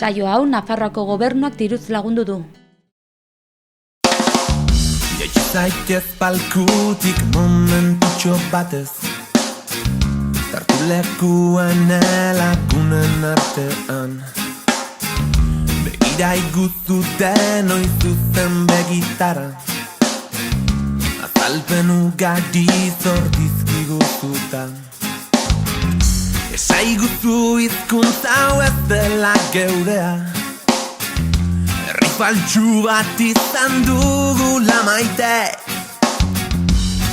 Saio hau Nafarroako gobernuak diruz lagundu du. Jaitsi zaitez palkutik momentutxo batez, tartu lekuan lagunen artean. Begira iguzu denoi zuzen begitara, azalpen ugari zor dizkiguzuta. Esaiguzu hizkuntza hau ez dela geurea, herri faltsu bat izan dugula maite.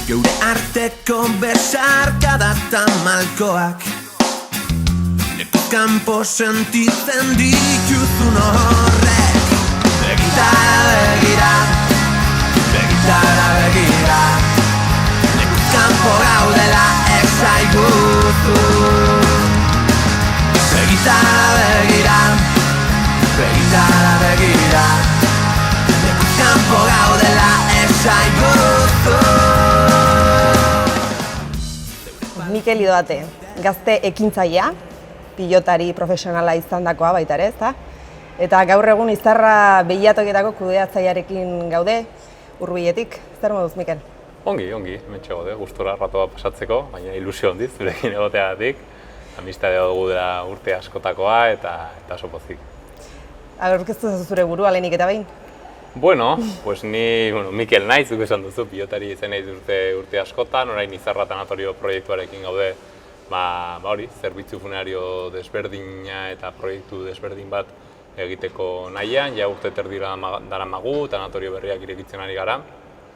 Geure arteko besarkada eta malkoak, lekuz kanpo sentitzen dituzun horrek. Begitara begira, begitara begira, lekuz kanpo gaudela esaiguzu. Begitara begira, begitara begira, lekuz kanpo gaudela esaiguzu. Mikel Idoate, gazte ekintzailea, pilotari profesionala izandakoa baita ere, ezta? Eta gaur egun Izarra behiatokietako kudeatzailearekin gaude, Hurbiletik. Zer moduz, Mikel? Ongi, hementxe gaude, gustora ratoa pasatzeko, baina ilusio handiz, zurekin egoteagatik. Amistadea dugu dela urte askotakoa eta oso pozik. Aurkeztu zure burua lehenik eta behin? Bueno, pues ni Mikel naiz, zuk esan duzu, pilotari izan naiz urte askotan, orain Izarra Tanatorio proiektuarekin gaude, hori, zerbitzu funerario desberdina eta proiektu desberdin bat egiteko nahian, ja urte terdira daramagu, tanatorio berriak irekitzen ari gara,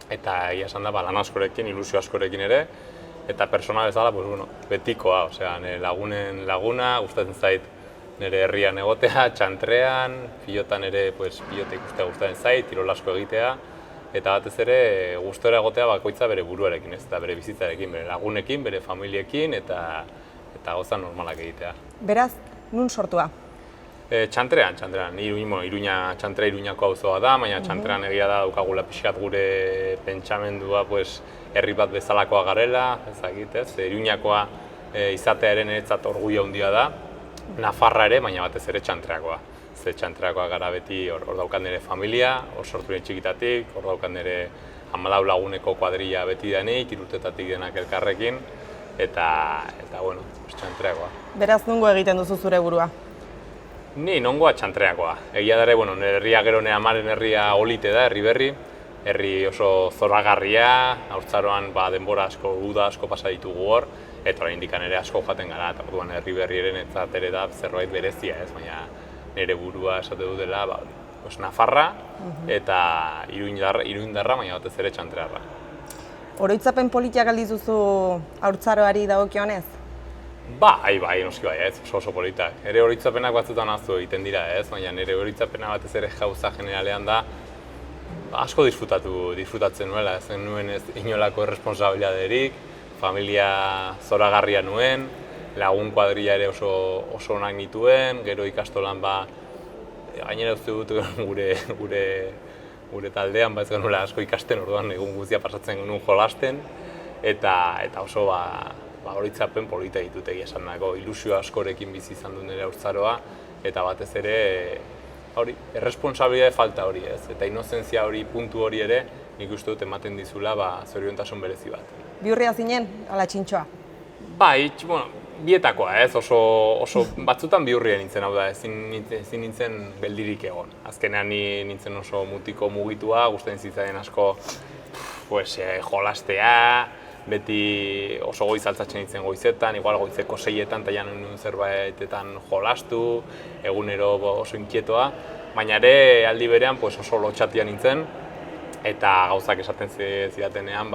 eta egia esan da lan askorekin, ilusio askorekin ere, eta pertsona bezala, betikoa, nire lagunen laguna, gustatzen zait nire herrian egotea, txantrean, pilotan ere pilota ikustea gustatzen zait, kirol asko egitea, eta batez ere gustora egotea bakoitza bere buruarekin, eta bere bizitzarekin, bere lagunekin, bere familiekin, eta gauza normalak egitea. Beraz, nun sortua? Txantrean, Iruña, Txantre Iruñako auzoa da, baina Txantrean egia da daukagula pixkat gure pentsamendua herri bat bezalakoa garela, ez? Iruñakoa izatearen eretzat orgullo handia da, Nafarra ere, baina batez ere Txantreakoa. Txantreakoa gara beti hor daukan nire familia, hor sortu nire txikitatik, hor daukan nire 14 laguneko kuadrilla beti denik, 3 urtetatik denak elkarrekin, eta Txantreakoa. Beraz, nongo egiten duzu zure burua? Ni nongoa Txantreakoa. Egia dara, nire herria gero nire amaren herria Olite da, herri berri. Herri oso zoragarria, haurtzaroan denbora asko, uda asko pasa ditugu hor, eta orain indikan ere asko jaten gara, eta orduan herri berriaren etzat ere da zerbait berezia, ez? Baina nire burua esate du dela, Nafarra eta Iruindarra, baina batez ere Txantrearra. Oroitzapen politiak aldiz duzu haurtzaroari dagokionez? Bai, noski bai, ez, oso politak. Ere oroitzapenak batzutan ahaztu egiten dira, ez, baina nire oroitzapena batez ere gauza generalean da asko disfrutatzen nuela, ez nuen ez inolako erresponsabilidaderik, familia zoragarria nuen, lagun kuadrilla ere oso onak nituen, gero ikastolan gainera uste dut gure taldean ez genuela asko ikasten, orduan egun guztia pasatzen genuen jolasten, eta oso oroitzapen polita ditut egia esan dago, ilusio askorekin bizi izan dut nire haurtzaroa, eta batez ere erresponsabilitate falta hori ez, eta inozentzia hori, puntu hori ere, nik uste dut ematen dizula zoriontasun berezi bat. Bihurria zinen, ala txintxoa? Bai, bietakoa ez, oso batzutan bihurria nintzen, hau da, ezin nintzen geldirik egon. Azkenean nintzen oso mutiko mugitua, gustatzen zitzaien asko jolastea, beti oso goiz altzatzen nintzen goizetan, igual goizeko 6etan eta januen zerbaitetan jolastu, egunero oso inkietoa, baina ere aldi berean oso lotxatia nintzen, eta gauzak esaten zidatenean,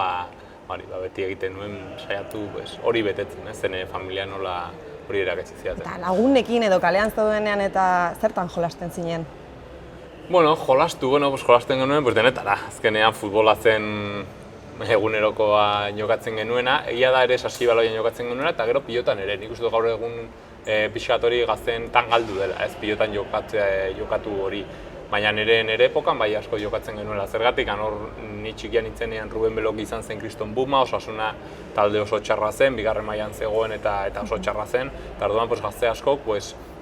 beti egiten nuen saiatu hori betetzen, zene familia nola hori eraketsi zidaten. Eta lagunekin edo kalean zaudenean eta zertan jolasten zinen? Jolasten genuen denetara. Azkenean futbola zen egunerokoa jokatzen genuena, egia da ere saskibaloian jokatzen genuena, eta gero pilotan ere. Nik uste dut gaur egun pixkat hori gazten tan galdu dela, pilotan jokatu hori. Baina nire epokan bai asko jokatzen genuela. Zergatik, hor ni txikian nintzenean Ruben Beloki izan zen Kriston Buma, Osasuna talde oso txarra zen, bigarren mailan zegoen eta oso txarra zen. Eta orduan gazte askok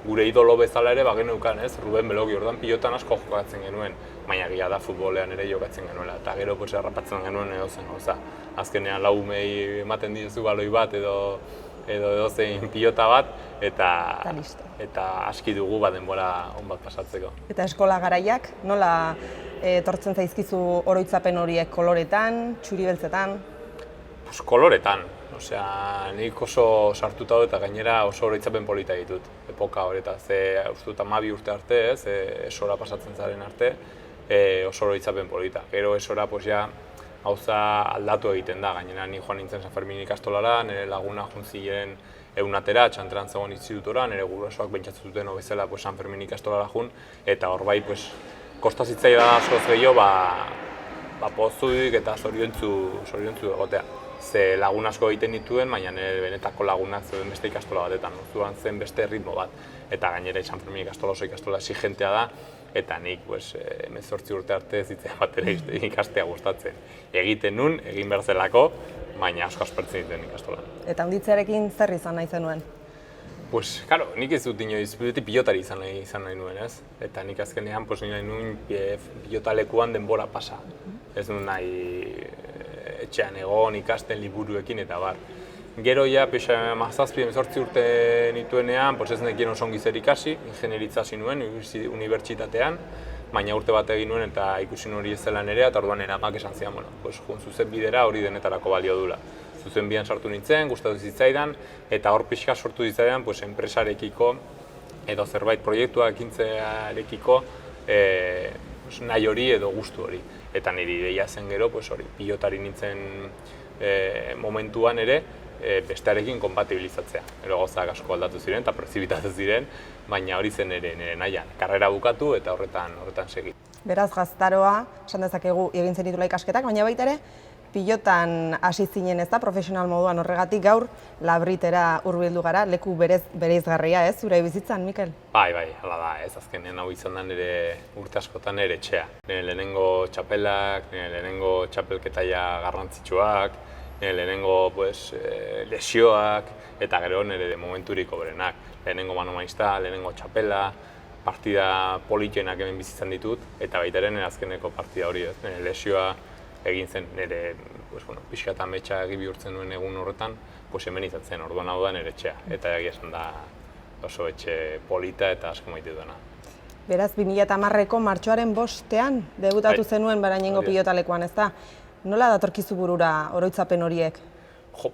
gure idolo bezala ere bageneukan, ez? Ruben Beloki, orduan pilotan asko jokatzen genuen. Baina egia da futbolean ere jokatzen genuela. Eta gero errapatzen genuen edozen gauza. Azkenean laumei ematen dituzu baloi bat edo edozein pilota bat, eta aski dugu denbora on bat pasatzeko. Eta eskola garaiak, nola etortzen zaizkizu oroitzapen horiek koloretan, txuri beltzetan? Koloretan, nik oso sartuta dut eta gainera oso oroitzapen polita ditut, epoka horretaz. Uste dut 12 urte arte, esora pasatzen zaren arte, oso oroitzapen polita. Gero esora, gauza aldatu egiten da, gainera ni joan nintzen San Fermin ikastolara, nire laguna juntzilen egunatera, txantran zegoen institutora, nire gurasoak pentsatzen zuten bezala San Fermin ikastolara jun, eta hor bai, kosta zitzai da askoz gehiago, pozudik eta zoriontzu egotea. Ze lagun asko egiten dituen, baina nire benetako lagunak zeuden beste ikastola batetan, zuan zen beste ritmo bat. Eta gainera San Fermin ikastola oso ikastola exigentea da, eta nik 18 urte arte zitzea bat ere ikastea gustatzen. Egiten nun, egin behar zelako, baina asko aspertzen dituen ikastola. Eta handitzearekin zer izan nahi zenuen? Karo, nik ez dut inoiz, beti pilotari izan nahi nuen, ez? Eta nik azkenean nahi nuen pilotalekuan denbora pasa. Ez nuen nahi etxean egon, ikasten, liburuekin eta bar. Gero ja, 17-18 urte nituenean, ez nekien oso ongi zer ikasi, ingenieritza hasi nuen, unibertsitatean, baina urte bat egin nuen eta ikusi hori ez zela nerea, eta orduan eramak esan zian, jun zuzen bidera hori denetarako balio dula. Zuzen bian sartu nintzen, gustatu zitzaidan, eta hor pixka sortu zitzaidan enpresarekiko edo zerbait proiektua ekintzearekiko nahi hori edo gustu hori. Eta niri ideia zen gero, hori, pilotari nintzen momentuan ere, bestearekin konpatibilizatzea. Gero gauzak asko aldatu ziren eta prezibitatu ziren, baina hori zen nire nahian. Karrera bukatu eta horretan segi. Beraz, gaztaroa, esan dezakegu egin zenitula ikasketak, baina baita ere, pilotan hasi zinen ez da, profesional moduan horregatik gaur Labritera hurbildu gara, leku bereizgarria ez, zure bizitzan, Mikel? Bai, hala da, ez azkenean hau izan da nire urte askotan nire etxea. Nire lehenengo txapelak, nire lehenengo txapelketaia garrantzitsuak, nire lehenengo lesioak, eta gero nire momenturik hoberenak. Lehenengo manomaizta, lehenengo txapela, partida politxenak hemen bizitzan ditut, eta baita ere nire azkeneko partida hori, nire lesioa egin zen nire pixka eta metxa egi bihurtzen duen egun horretan, hemen izan zen, orduan hau da nire etxea, eta egia esan da oso etxe polita eta asko maite duena. Beraz, 2010ko martxoaren 5ean debutatu zenuen Barainengo pilotalekuan, ez da? Nola datorkizu burura oroitzapen horiek? Jo,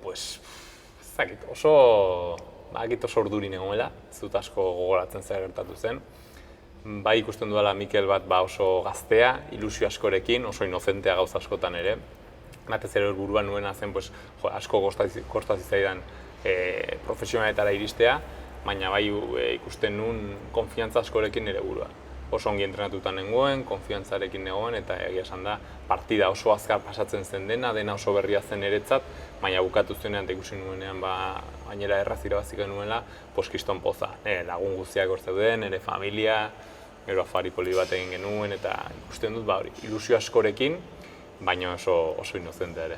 oso urduri negoela, ez dut asko gogoratzen zer gertatu zen. Bai ikusten duela Mikel bat oso gaztea, ilusio askorekin, oso inozentea gauza askotan ere. Batez ere buruan nuena zen asko kosta zitzaidan profesionaletara iristea, baina bai ikusten nuen konfiantza askorekin nire burua. Oso ongi entrenatuta nengoen, konfiantzarekin negoen, eta egia esan da partida oso azkar pasatzen zen dena oso berria zen niretzat, baina bukatu zuenean eta ikusi nuenean gainera erraz irabazi genuela, kriston poza. Lagun guztiak hor zeuden, nire familia, gero afari poli bat egin genuen, eta ikusten dut ilusio askorekin, baina oso inozentea ere.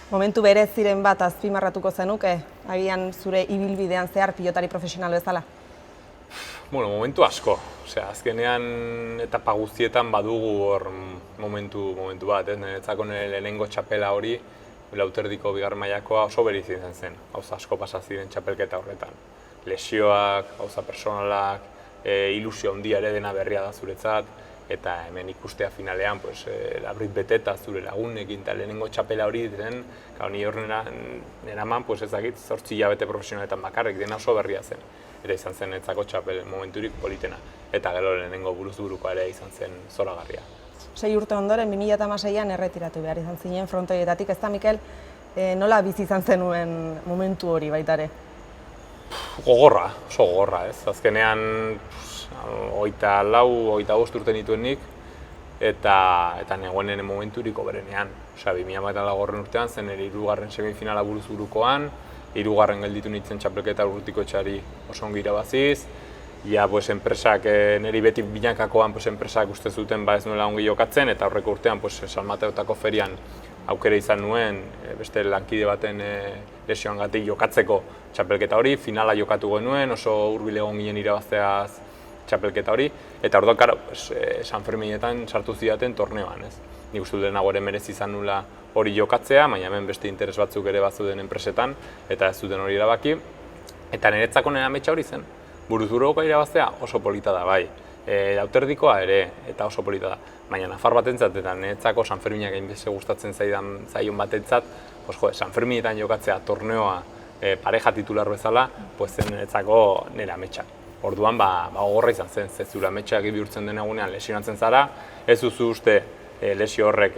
Momentu berez ziren bat azpimarratuko zenuke, agian zure ibilbidean zehar pilotari profesional bezala? Momentu asko. Azkenean etapa guztietan badugu hor momentu bat, niretzako nire lehenengo txapela hori, Lauterdiko bigarren mailakoa oso bereizi izan zen. Gauza asko pasa ziren txapelketa horretan. Lesioak, gauza personalak, ilusio handia ere dena berria da zuretzat, eta hemen ikustea finalean Labrit beteta zure lagunekin eta lehenengo txapela hori diren, ni hor neraman, ez dakit, 8 hilabete profesionaletan bakarrik dena oso berria zen. Eta izan zen netzako txapel momenturik politena. Eta gero lehenengo buruz-burukoa ere izan zen zoragarria. 6 urte ondoren, 2016an erretiratu behar izan zinen frontoietatik, ez da, Mikel, nola bizi izan zenuen momentu hori baita ere? Gogorra, oso gogorra, ez? Azkenean 24-25 urte nituen nik, eta negoen momenturik hoberenean. 2014 urtean zen nire 3. semifinala buruz-burukoan, 3. gelditu nintzen txapelketa Urrutiko etxeari oso ongi irabaziz, ja, pues, enpresak, niri beti binakakoan pues, enpresak uste zuten ez nuela ongi jokatzen, eta horreko urtean pues, San Mateotako ferian aukera izan nuen, beste lankide baten lesioangatik jokatzeko txapelketa hori, finala jokatu genuen, oso hurbil egon ginen irabazteaz txapelketa hori, eta orduan, karo, San Ferminetan sartu zidaten torneoan, ez? Nik uste denago ere merezi izan nula hori jokatzea, baina hemen beste interes batzuk ere bazuden enpresetan, eta ez zuten hori erabaki. Eta niretzako nire ametsa hori zen. Buruzburoko irabaztea oso polita da, bai. Lauterdikoa ere, eta oso polita da. Baina Nafar batentzat eta niretzako San Ferminak hainbeste gustatzen zaion batentzat, San Ferminetan jokatzea torneoa pareja titular bezala, zen niretzako nire ametsa. Orduan, gogorra izan zen, zezura ametsak bihurtzen den egunean lesionatzen zara, ez duzu uste lesio horrek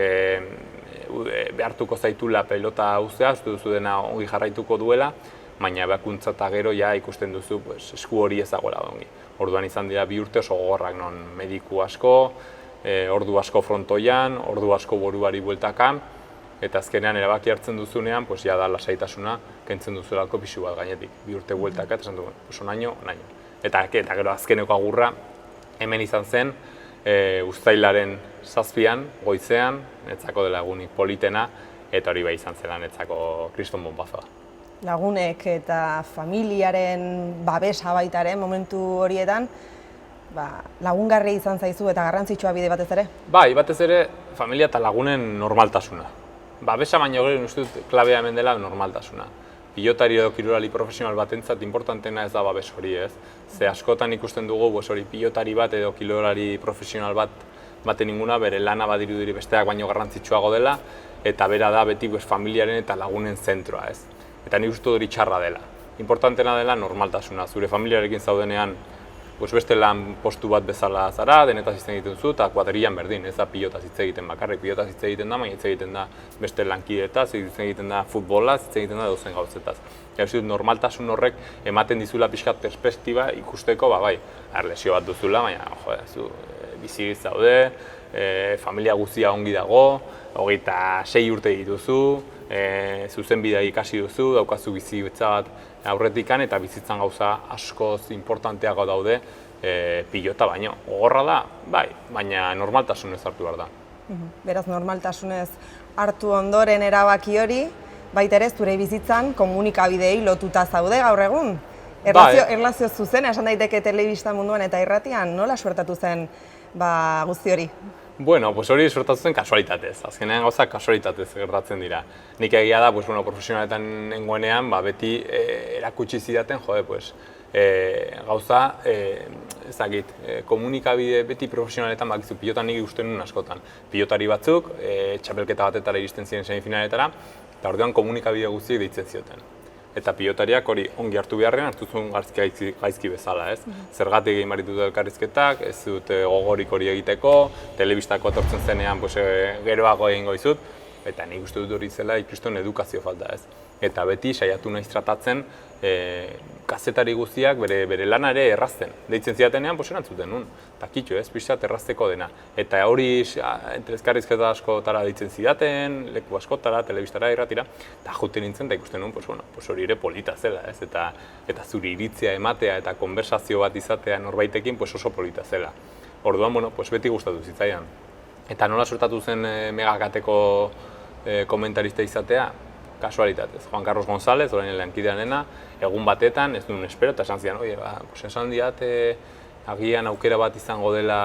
behartuko zaitula pelota uztea, uste duzu dena ongi jarraituko duela, baina behakuntza eta gero ja ikusten duzu esku hori ezagoela ongi. Orduan izan dira 2 urte oso gogorrak, non mediku asko, ordu asko frontoian, ordu asko buruari bueltaka, eta azkenean erabaki hartzen duzunean, ja da lasaitasuna kentzen duzulako pisu bat gainetik. 2 urte bueltaka, eta esan du, onaino. Eta gero azkeneko agurra hemen izan zen, uztailaren 7an, goizean, netzako dela egunik politena, eta hori bai izan zela netzako kriston bonbazoa. Lagunek eta familiaren babesa baitaren momentu horietan, lagungarri izan zaizu eta garrantzitsua bide batez ere? Bai, batez ere familia eta lagunen normaltasuna. Babesa baino gero uste dut klabea hemen dela normaltasuna. Pilotari edo kirolari profesional batentzat importantena ez da babes hori, ez? Ze askotan ikusten dugu hori pilotari bat edo kirolari profesional baten inguna bere lana badirudiri besteak baino garrantzitsuago dela, eta bera da beti familiaren eta lagunen zentroa, ez? Eta nik uste hori txarra dela. Importantena dela normaltasuna. Zure familiarekin zaudenean beste lan postu bat bezala zara, denetaz hitz egiten zu, eta kuadrillan berdin, ez da pilotaz hitz egiten bakarrik, pilotaz hitz egiten da, baina hitz egiten da beste lankidetaz, hitz egiten da futbolaz, hitz egiten da dozen gauzetaz. Normaltasun horrek ematen dizula pixkat perspektiba ikusteko, bai, lesio bat duzula, baina bizi zaude, familia guztia ongi dago, 26 urte dituzu, zuzenbidea ikasi duzu, daukazu bizitza bat aurretikan, eta bizitzan gauza askoz importanteago daude pilota baino. Gogorra da, bai, baina normaltasunez hartu behar da. Beraz, normaltasunez hartu ondoren erabaki hori, baita ere zure bizitzan komunikabideei lotuta zaude gaur egun. Erlazio zuzena, esan daiteke telebista munduan eta irratian, nola suertatu zen guzti hori? Bueno, hori suertatu zen kasualitatez. Azkenean gauza kasualitatez gertatzen dira. Nik egia da, profesionaletan nengoenean, beti erakutsi zidaten, gauza, ezagit, komunikabide beti profesionaletan bakizu, pilotan nik ikusten nuen askotan. Pilotari batzuk, txapelketa batetara iristen ziren semifinaletara, eta orduan komunikabide guztiek deitzen zioten. Eta pilotariak hori ongi hartu beharrean, hartu zuen gaizki bezala, ez? Zergatik egin baritut elkarrizketak, ez dut gogorik hori egiteko, telebistako etortzen zenean geroago egingo dizut, eta nik uste dut hori zela ikriston edukazio falta, ez? Eta beti saiatu naiz tratatzen kazetari guztiak bere lana ere errazten. Deitzen zidatenean, erantzuten nun, eta kitxo, ez, pixat errazteko dena. Eta hori elkarrizketa askotara deitzen zidaten, leku askotara, telebistara, irratira, eta juten nintzen, eta ikusten nun, hori ere polita zela, ez, eta zuri iritzia ematea eta konversazio bat izatea norbaitekin oso polita zela. Orduan, beti gustatu zitzaidan. Eta nola sortatu zen megakateko komentarista izatea? Kasualitatez. Juan Carlos González, orain lankideanena, egun batetan, ez duen espero, eta esan zidan, esan diat, agian aukera bat izango dela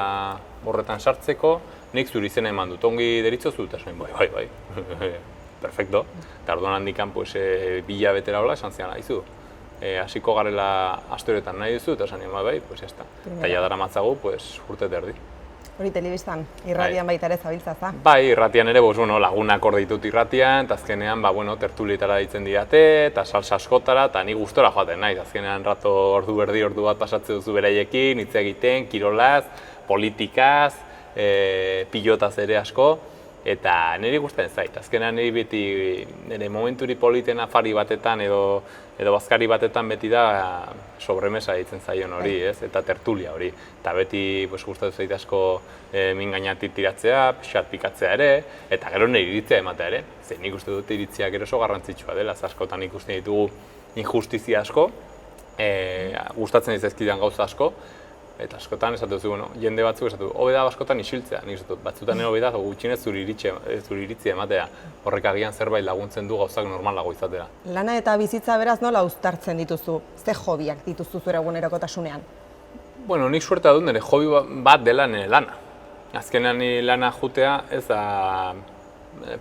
horretan sartzeko, nik zuri izena eman dut, ongi deritzozu, eta esan, bai, perfecto. Eta orduan handikan, 2 hilabetera hola, esan zidan, haizu, hasiko garela astoretan nahi duzu, eta esan, bai, jazta. Eta jadara matzagu, urte terdi. Hori telebistan, irratian baita ere zabiltza. Bai, irratian ere, lagunak hor ditut irratian, eta azkenean, tertulietara ditzen didate, eta salsa askotara, eta ni gustora joaten naiz. Azkenean rato ordu bat pasatzen duzu beraiekin, hitz egiten, kirolaz, politikaz, pilotaz ere asko, eta niri gustatzen zait. Azkenean niri beti, nire momenturi politen afari batetan edo bazkari batetan beti da sobremesa ditzen zaion hori, ez? Eta tertulia hori. Eta beti gustatu zait asko min gainatik tiratzea, pixat pikatzea ere, eta gero nire iritzia ematea ere. Nik uste dut iritzia gero oso garrantzitsua dela, askotan ikusten ditugu injustizia asko, gustatzen zaizkidan gauza asko, eta askotan esatu duzu, jende batzuk esatu, hobe da askotan isiltzea, nik esatu, batzutan hobe da, gutxienez zure iritzia ematea, horrek agian zerbait laguntzen du gauzak normalago izatera. Lana eta bizitza beraz nola uztartzen dituzu? Ze hobiak dituzu zure egunerokotasunean? Bueno, nik suerta dut nire hobi bat dela nire lana. Azkenean nire lana jutea ez da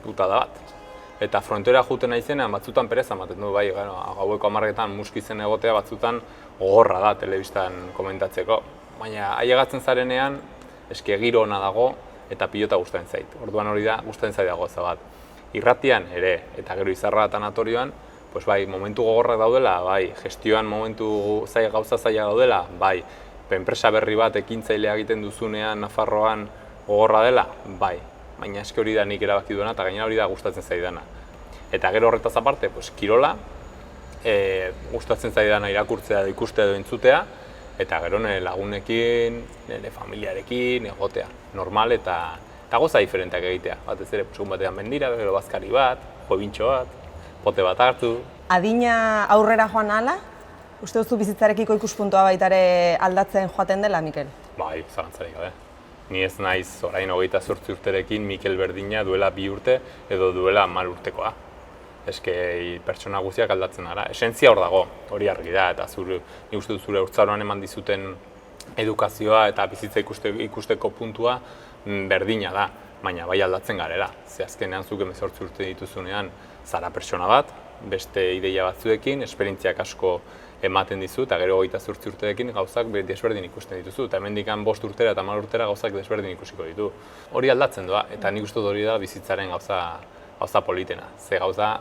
putada bat. Eta frontera juten naizenean batzutan pereza ematen du, bai, gaueko 10etan muskizen egotea batzutan gogorra da telebistan komentatzeko. Baina ailegatzen zarenean, eske giro ona dago eta pilota gustatzen zait. Orduan hori da gustatzen zait gauza bat. Irratian ere eta gero izarra tanatorioan, pues bai, momentu gogorrak daudela, bai, gestioan momentu gauza zaila daudela, bai, enpresa berri bat ekintzailea egiten duzunean Nafarroan gogorra dela, bai. Baina eske hori da nik erabaki duena eta gainera hori da gustatzen zaidana. Eta gero horretaz aparte, pues kirola, gustatzen zaidana irakurtzea edo ikustea edo entzutea, eta gero nire lagunekin, nire familiarekin, egotea, normal eta gauza diferenteak egitea. Batez ere, egun batean mendira, gero bazkari bat, jobintxo bat, pote bat hartu. Adina aurrera joan ahala? Uste duzu bizitzarekiko ikuspuntua baita ere aldatzen joaten dela, Mikel? Bai, zalantzarik gabe. Ni ez naiz orain 28 urterekin Mikel berdina duela 2 urte edo duela 10 urtekoa. Eske pertsona guztiak aldatzen gara. Esentzia hor dago, hori argi da, eta nik uste dut zure haurtzaroan eman dizuten edukazioa eta bizitza ikusteko puntua berdina da, baina bai aldatzen garela. Ze azkenean zuk 18 urte dituzunean zara pertsona bat, beste ideia batzuekin, esperientziak asko ematen dizu, eta gero 28 urteekin gauzak desberdin ikusten dituzu, eta hemendik 5 urtera eta 10 urtera gauzak desberdin ikusiko ditu. Hori aldatzen doa, eta nik uste dut hori da bizitzaren gauza politena. Ze gauza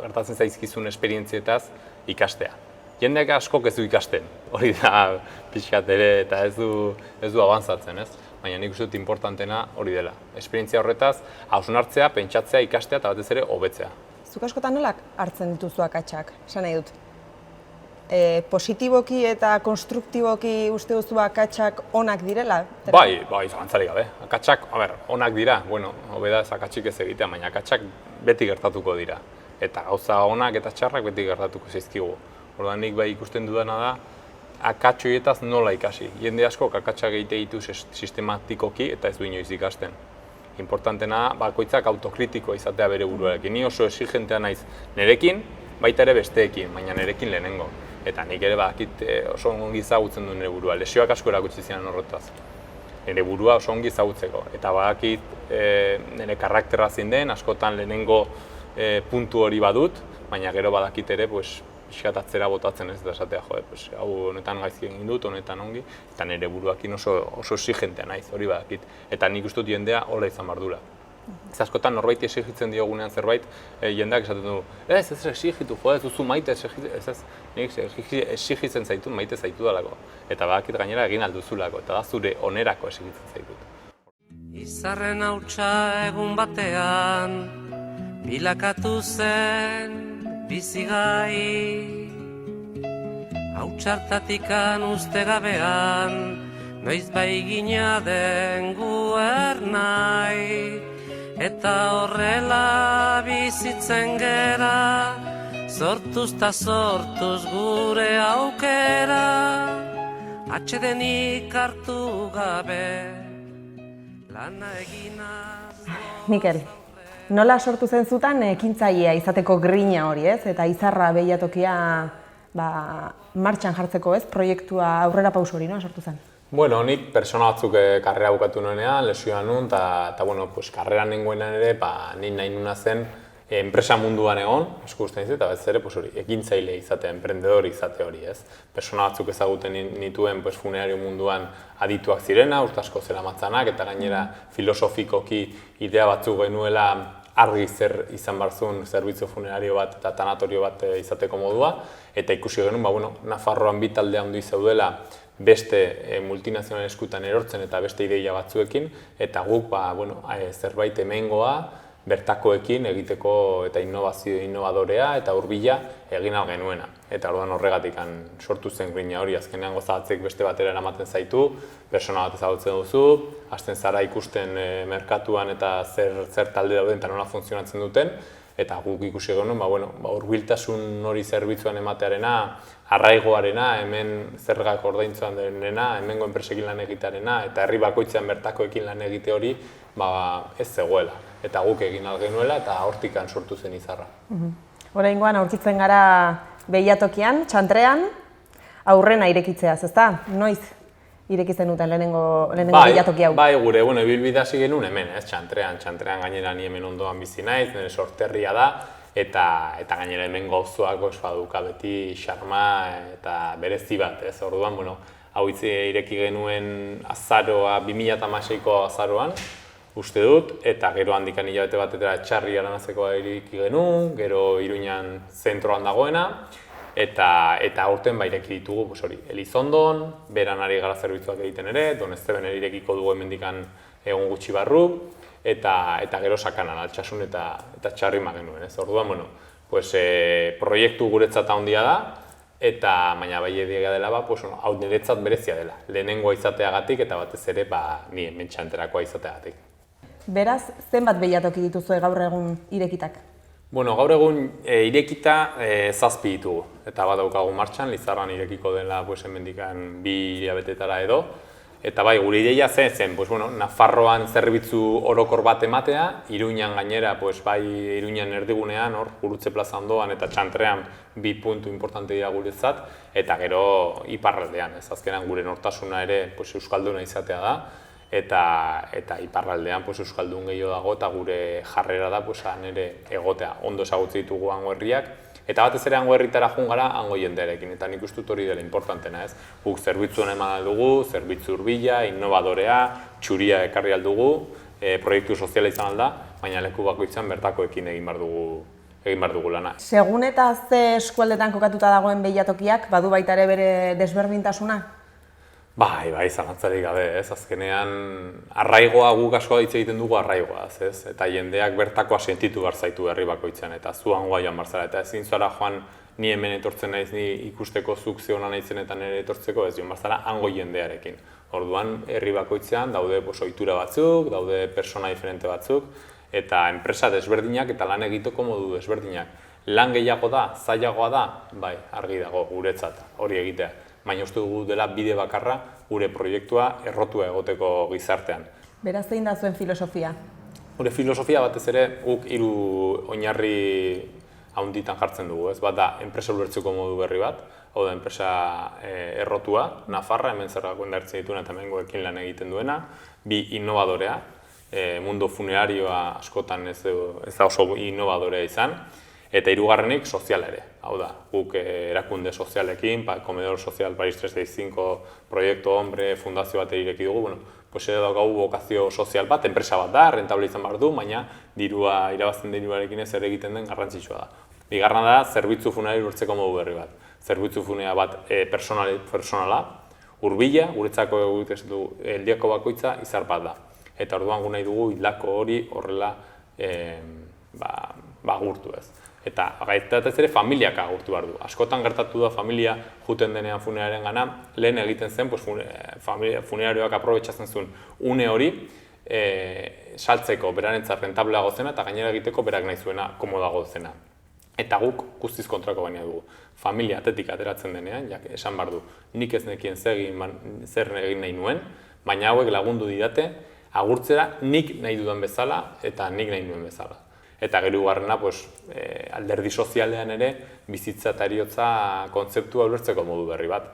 gertatzen zaizkizun esperientzietaz ikastea. Jendeak askok ez du ikasten, hori da pixkat ere eta ez du abantzatzen, ez? Baina nik uste dut importantena hori dela. Esperientzia horretaz, hausnartzea, pentsatzea, ikastea eta batez ere hobetzea. Zuk askotan nolak hartzen dituzu akatsak, esan nahi dut? Positiboki eta konstruktiboki uste duzu akatsak onak direla? Bai, zalantzarik gabe. Akatsak, onak dira, hobe da ez akatsik ez egitea, baina akatsak beti gertatuko dira. Eta gauza onak eta txarrak beti gertatuko zaizkigu. Orduan nik bai ikusten dudana da, akats horietaz nola ikasi. Jende askok akatsak egite ditu sistematikoki eta ez du inoiz ikasten. Importantena bakoitzak autokritikoa izatea bere buruarekin. Ni oso exigentea naiz nerekin, baita ere besteekin, baina nerekin lehenengo. Eta nik ere badakit oso ongi ezagutzen du nire burua. Lesioak asko erakutsi zidan horretaz. Nire burua oso ongi ezagutzeko. Eta badakit nire karakterra zein den, askotan lehenengo puntu hori badut, baina gero badakit ere pixkat atzera botatzen ez da esatea, hau honetan gaizki egin dut, honetan ongi, eta nire buruakin oso exigentea naiz, hori badakit. Eta nik uste dut jendea hola izan behar duela. Ez askotan norbait exigitzen diogunean zerbait, jendeak esaten du, ez exigitu, ez duzu maite, ez, nik exigitzen zaitut, maite zaitu dalako. Eta badakit gainera egin alduzulako, eta da zure onerako exigitzen zaitut. Izarren hautsa egun batean, bilakatu zen bizigai. Hautsartatikan uste gabean, noiz bai gina den guernai. Eta horrela bizitzen gera, sortuz ta sortuz gure aukera, atsedenik hartu gabe, lana eginaz. Mikel, nola sortu zen zutan ekintzailea izateko grina hori, ez? Eta izarra behatokia martxan jartzeko, ez? Proiektua aurrera pauso hori, nola sortu zen? Bueno, nik pertsona batzuk karrera bukatu nuenean, lesioa nun, eta karrera nengoenan ere, nik nahi nuna zen enpresa munduan egon, asko uste nintzen, eta ez ere ekintzaile izate, emprendedor izate hori, ez? Pertsona batzuk ezaguten nituen funerario munduan adituak zirena, urte asko zeramatzanak, eta gainera filosofikoki idea batzuk genuela argi zer izan barzun zerbitzu funerario bat eta tanatorio bat izateko modua, eta ikusi genuen, Nafarroan bi talde handi zeudela, beste multinazional eskutan erortzen eta beste ideia batzuekin, eta guk zerbait hemengoa bertakoekin egiteko eta innovadorea eta hurbila egin ahal genuena. Eta orduan horregatik sortu zen grina hori, azkenean gozatzek beste batera eramaten zaitu, pertsona bat ezagutzen duzu, hasten zara ikusten merkatuan eta zer talde dauden eta nola funtzionatzen duten, eta guk ikusi genuen, hurbiltasun hori zerbitzuan ematearena, arraigoarena, hemen zergak ordaintzuan denena, hemengo enpresekin lan egitearena, eta herri bakoitzean bertakoekin lan egite hori ez zegoela. Eta guk egin algenuela eta hortikan sortu zen Izarra. Oraingoan aurkitzen gara behilatokian, txantrean, aurrena irekitzeaz, ezta? Noiz irekitzen duten lehenengo behilatoki hau? Bai, gure, ibilbidea hasi genuen hemen, txantrean gainera ni hemen ondoan bizi naiz, nire sorterria da, eta gainera hemen gauzoak baduka beti xarma eta berezi bat, ez? Orduan, hau ireki genuen azaroa, 2016ko azaroan, uste dut, eta gero handikan hilabete batetara Txarri Aranazekoa ireki genuen, gero Iruñan zentroan dagoena, eta aurten ireki ditugu, Elizondon, beran ari gara zerbitzuak egiten ere, Donezteben irekiko dugu hemendikan egun gutxi barru, eta gero Sakanan, Altsasun eta Txarrima genuen, ez? Orduan, proiektu guretzat handia da, eta baina bai edia dela, hau niretzat berezia dela, lehenengoa izateagatik eta batez ere ni hemen txanterakoa izateagatik. Beraz, zenbat behilatoki dituzue gaur egun irekitak? Gaur egun irekita 7 ditugu, eta badaukagu martxan, Lizarran irekiko dela hemendikan 2 hilabetetara edo. Eta bai, gure ideia zen, Nafarroan zerbitzu orokor bat ematea, Iruñan gainera, bai Iruñan erdigunean, Gurutze plaza ondoan eta Txantrean 2 puntu importante dira guretzat, eta gero iparraldean, ez azkenan gure nortasuna ere euskalduna izatea da, eta iparraldean euskaldun gehiago dago eta gure jarrera da han ere egotea, ondo ezagutze ditugu hango herriak, eta batez ere hango herritara joan gara hango jendearekin, eta nik uste dut hori dela importantena, ez? Guk zerbitzuen eman dugu, zerbitzu hurbila, innovadorea, txuria ekarri aldugu, proiektu soziala izan alda, baina leku bakoitzan bertakoekin egin behar dugu lana. Segun eta ze eskualdetan kokatuta dagoen behilatokiak, badu baita ere bere desberdintasuna? Bai, zalantzarik gabe, ez? Azkenean, arraigoa guk asko hitz egiten dugu arraigoaz, ez? Eta jendeak bertakoa sentitu behar zaitu herri bakoitzean, eta zu hangoa joan behar zara, eta ezin zara joan ni hemen etortzen naiz, ni ikusteko zuk ze ona naizen eta nire etortzeko, ez joan behar zara hango jendearekin. Orduan, herri bakoitzean daude ohitura batzuk, daude persona diferente batzuk, eta enpresa desberdinak eta lan egiteko modu desberdinak. Lan gehiago da, zailagoa da, bai, argi dago guretzat hori egitea. Baina uste dugu dela bide bakarra gure proiektua errotua egoteko gizartean. Beraz, zein da zuen filosofia? Gure filosofia batez ere guk 3 oinarri handitan jartzen dugu, ez? Bat da, enpresa ulertzeko modu berri bat, hau da, enpresa errotua, Nafarra, hemen zergako indartzen dituena eta hemengoekin lan egiten duena, 2 innovadorea, mundu funerarioa askotan ez da oso innovadorea izan, eta 3. soziala ere, hau da, guk erakunde sozialekin, Comedor Social Paris 365 Proiektu Hombre fundazio bat ireki dugu, ere daukagu bokazio sozial bat, enpresa bat da, rentable izan behar du, baina irabazten diruarekin ez ere egiten den garrantzitsua da. Bigarrena da, zerbitzu funerari lortzeko modu berri bat. Zerbitzu funera bat personala, hurbila, guretzako eldiako bakoitza izar bat da. Eta orduan gu nahi dugu hildako hori horrela agurtu ez. Eta gaitzatez ere familiak agurtu behar du. Askotan gertatu da familia juten denean funeraren gana, lehen egiten zen funerarioak aprobetxatzen zuen une hori saltzeko berarentzat rentableago zena eta gainera egiteko berak nahi zuena komodago zena. Eta guk guztiz kontrako baina dugu. Familia atetik ateratzen denean, esan behar du, nik ez nekien zer egin nahi nuen, baina hauek lagundu didate agurtzera nik nahi dudan bezala eta nik nahi nuen bezala. Eta gero garrena, alderdi sozialean ere, bizitza eta eriotza kontzeptua ulertzeko modu berri bat.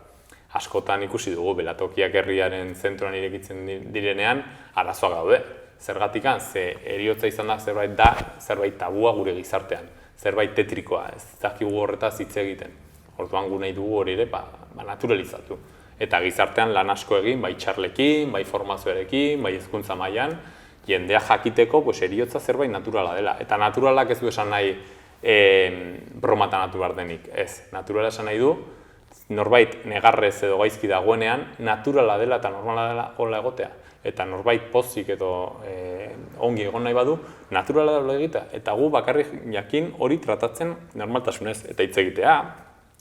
Askotan ikusi dugu, belatokiak herriaren zentroan irekitzen direnean, arazoak daude. Zergatikan, ze eriotza izan da zerbait tabua gure gizartean, zerbait tetrikoa, ez dakigu horretaz hitz egiten. Orduan gu nahi dugu hori ere, naturalizatu. Eta gizartean lan asko egin, bai txarlekin, bai formazioarekin, bai hezkuntza mailan, jendea jakiteko eriotza zerbait naturala dela. Eta naturalak ez du esan nahi bromata natural denik. Ez, naturala esan nahi du, norbait negarrez edo gaizki dagoenean, naturala dela eta normala dela hola egotea. Eta norbait pozik edo ongi egon nahi badu, naturala dela egitea. Eta gu bakarrik jakin hori tratatzen normaltasunez eta hitz egitea,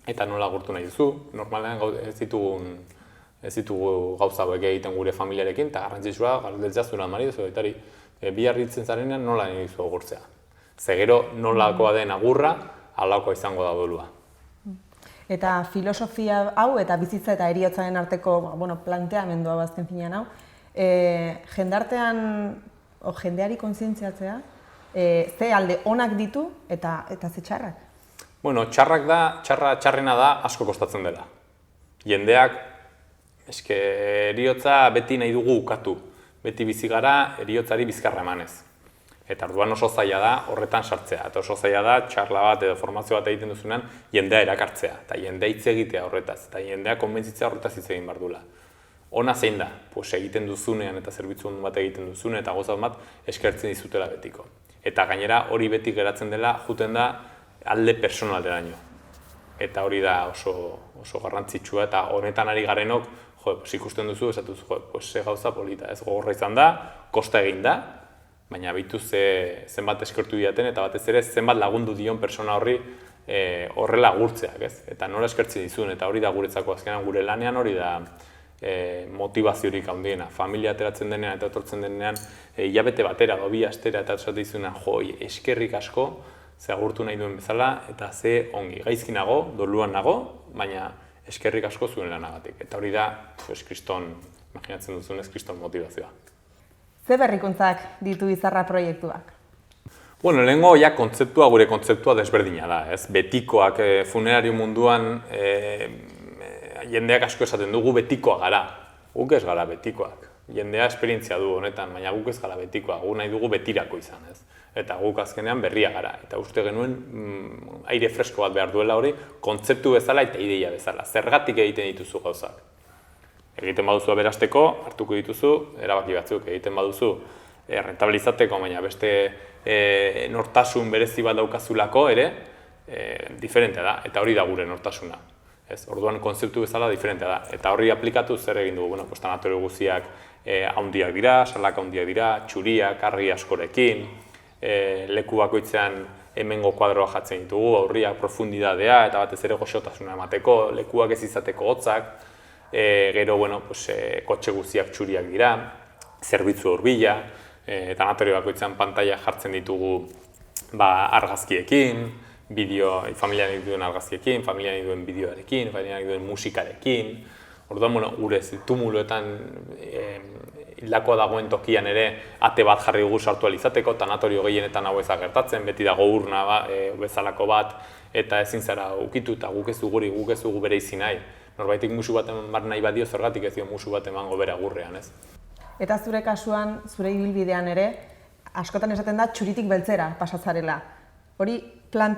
eta nola agurtu nahi duzu, normalean ez ditugu gauza hauek egiten gure familiarekin, eta garrantzitsua galdetzea zure mari duzu, eta bihar hitzen zarenean nola nahi duzu agurtzea. Ze gero nolakoa den agurra, halakoa izango da dolua. Eta filosofia hau eta bizitza eta heriotzaren arteko planteamendua azken finean hau, jendartean, jendeari kontzientziatzea, ze alde onak ditu eta ze txarrak? Bueno, txarrena da asko kostatzen dela. Jendeak, heriotza beti nahi dugu ukatu. Beti bizi gara heriotzari bizkarra emanez. Eta orduan oso zaila da horretan sartzea. Eta oso zaila da txarla bat edo formazio bat egiten duzunean jendea erakartzea. Eta jendea hitz egitea horretaz. Eta jendea konbentzitzea horretaz hitz egin behar duela. Ona zein da, egiten duzunean eta zerbitzu bat egiten duzunean eta gozat bat eskertzen dizutela betiko. Eta gainera hori beti geratzen dela juten da alde personalderaino. Eta hori da oso garrantzitsua eta honetan ari garenok, ikusten duzu, esatuzu, ze gauza polita, ez gogorra izan da, kosta egin da, baina bitu zenbat eskertu diaten eta batez ere zenbat lagundu dion persona horri horrela agurtzeak, ez? Eta nola eskertzi dizun, eta hori da guretzako azkenan gure lanean hori da motivaziorik handiena. Familia ateratzen denean eta etortzen denean hilabete batera, bi astera eta esate dizuna, eskerrik asko, ze agurtu nahi duen bezala, eta ze ongi, gaizki nago, doluan nago, baina eskerrik asko zuen lanagatik. Eta hori da, kriston, imaginatzen duzunez, kriston motivazioa. Ze berrikuntzak ditu Izarra proiektuak? Bueno, lehengo ja gure kontzeptua desberdina da, ez? Betikoak funerario munduan jendeak asko esaten dugu betikoa gara. Guk ez gara betikoak. Jendea esperientzia du honetan, baina guk ez gara betikoa. Guk nahi dugu betirako izan, ez? Eta guk azkenean berria gara. Eta uste genuen aire fresko bat behar duela hori, kontzeptu bezala eta ideia bezala. Zergatik egiten dituzu gauzak. Egiten baduzu aberasteko, hartuko dituzu, erabaki batzuk egiten baduzu rentabilizateko, baina beste nortasun berezi bat daukazulako ere, diferentea da, eta hori da gure nortasuna. Orduan kontzeptu bezala diferentea da, eta horri aplikatu zer egin dugu, tanatorio guztiak handiak dira, salak handiak dira, txuriak, argi askorekin, leku bakoitzean hemengo kuadroa jatzen ditugu, aurriak, profundidadea, eta batez ere goxotasuna emateko, lekuak ez izateko hotzak, gero, kotxe guztiak txuriak dira, zerbitzu hurbila, tanatorio bakoitzean pantaila jartzen ditugu argazkiekin, familian duen argazkiekin, familian duen bideoarekin, familian duen musikarekin. Orduan, gure tumuluetan hildakoa dagoen tokian ere ate bat jarri dugu sartu alizateko, tanatorio gehienetan hau ezak gertatzen, beti dago urna bezalako bat, eta ezin zara ukitu eta guk ez dugu bere izi nahi. Norbaitik musu bat eman nahi badio zergatik ez dio musu bat emango bere agurrean, ez? Eta zure kasuan, zure ibilbidean ere, askotan esaten da txuritik beltzera pasatzarela. Hori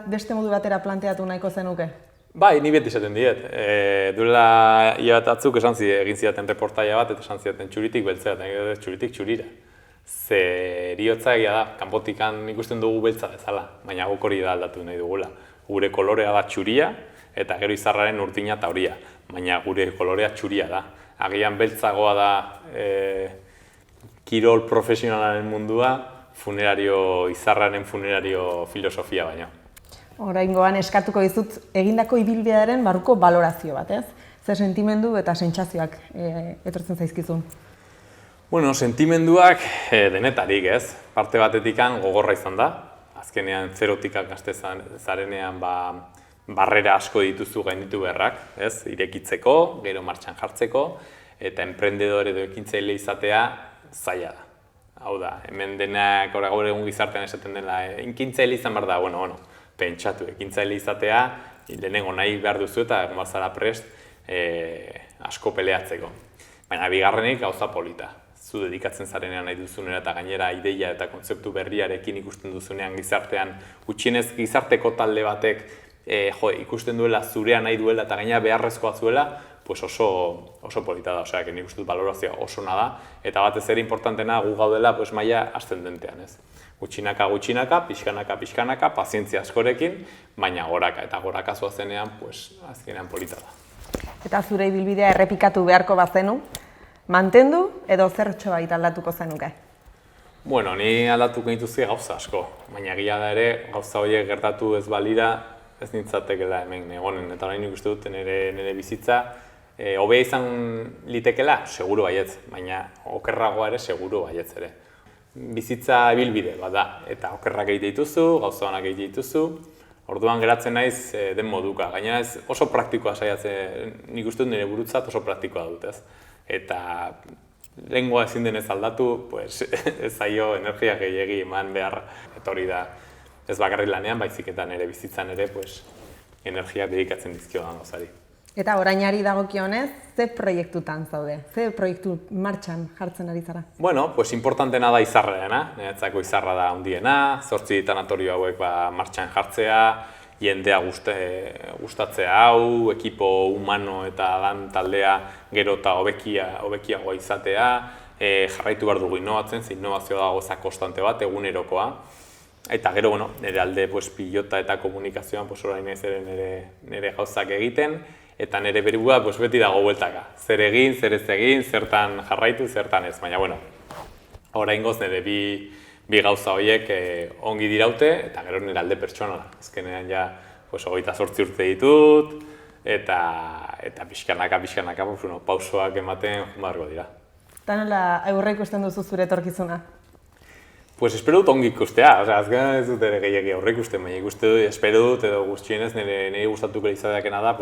beste modu batera planteatu nahiko zenuke? Bai, ni beti esaten diet. Duela hilabete batzuk egin zidaten reportaia bat eta esan zidaten txuritik beltzera, eta txuritik txurira. Ze heriotza egia da, kanpotikan ikusten dugu beltza bezala, baina guk hori da aldatu nahi dugula. Gure kolorea da txuria eta gero izarraren urdina eta horia, baina gure kolorea txuria da. Agian beltzagoa da kirol profesionalaren mundua, izarraren funerario filosofia baina. Oraingoan eskatuko dizut egindako ibilbidearen barruko balorazio bat, ez? Zer sentimendu eta sentsazioak etortzen zaizkizun? Bueno, sentimenduak denetarik, ez? Parte batetikan gogorra izan da. Azkenean zerotikak gazte zarenean barrera asko dituzu gainditu beharrak, ez? Irekitzeko, gero martxan jartzeko, eta enprendedore edo ekintzaile izatea zaila da. Hau da, hemen denak gaur egun gizartean esaten dela, ekintzaile izan behar da, pentsatu, ekintzaile izatea, lehenengo nahi behar duzu eta egon bazara prest asko peleatzeko. Baina bigarrenik gauza polita. Zu dedikatzen zarenean nahi duzunera eta gainera ideia eta kontzeptu berriarekin ikusten duzunean gizartean, gutxienez gizarteko talde batek ikusten duela zurea nahi duela eta gainera beharrezkoa zuela, oso polita da, osea, nik uste dut balorazioa oso da, eta batez ere importantena gu gaudela maila ascendentean, ez? Gutxinaka, pixkanaka, pazientzia askorekin, baina goraka, eta goraka zoazenean, azkenean polita da. Eta zure ibilbidea errepikatu beharko bazenu, mantendu edo zertxobait aldatuko zenuke? Bueno, ni aldatuko dituzke gauza asko, baina egia da ere, gauza horiek gertatu ez balira, ez nintzatekela hemen egonen, eta orain nik uste dut nire bizitza, hobea izan litekela, seguru baietz, baina okerragoa ere seguru baietz ere. bizitza ibilbide bat da, eta okerrak egite dituzu, gauza onak egite dituzu, orduan geratzen naiz den moduka. Gainera ez oso praktikoa saiatzen, nik uste dut nire burutzat oso praktikoa dut, ez? Eta lengua ezin denez aldatu, pues, ez zaio energia gehiegi eman behar, eta hori da ez bakarrik lanean, baizik eta nire bizitzan ere, pues, energia dedikatzen dizkiodan gozari. Eta orainari dagokionez, ze proiektutan zaude? Ze proiektu martxan jartzen ari zara? Bueno, pues importantena da izarreana, niretzako izarra da handiena, 8 tanatorio hauek martxan jartzea, jendea gustatzea hau, ekipo humano eta lan taldea gero eta hobekiagoa izatea, jarraitu behar dugu innovatzen, ze innovazioa da gauza konstante bat, egunerokoa. Eta gero, bueno, nire alde pilota eta komunikazioan orain ez ere nire gauzak egiten, eta nire beribua beti dago bueltaka. Zer egin, zer ez egin, zertan jarraitu, zertan ez. Baina, bueno, oraingoz nire bi gauza horiek ongi diraute, eta gero nire alde pertsonala. Azkenean ja 28 urte ditut, eta pixkanaka pausoak ematen joan dira. Eta nola aurre ikusten duzu zure etorkizuna? Pues espero dut ongi ikustea, azkenean ez dut ere gehiagi aurre ikusten, baina espero dut edo guztienez nire gustatuko izateakena da,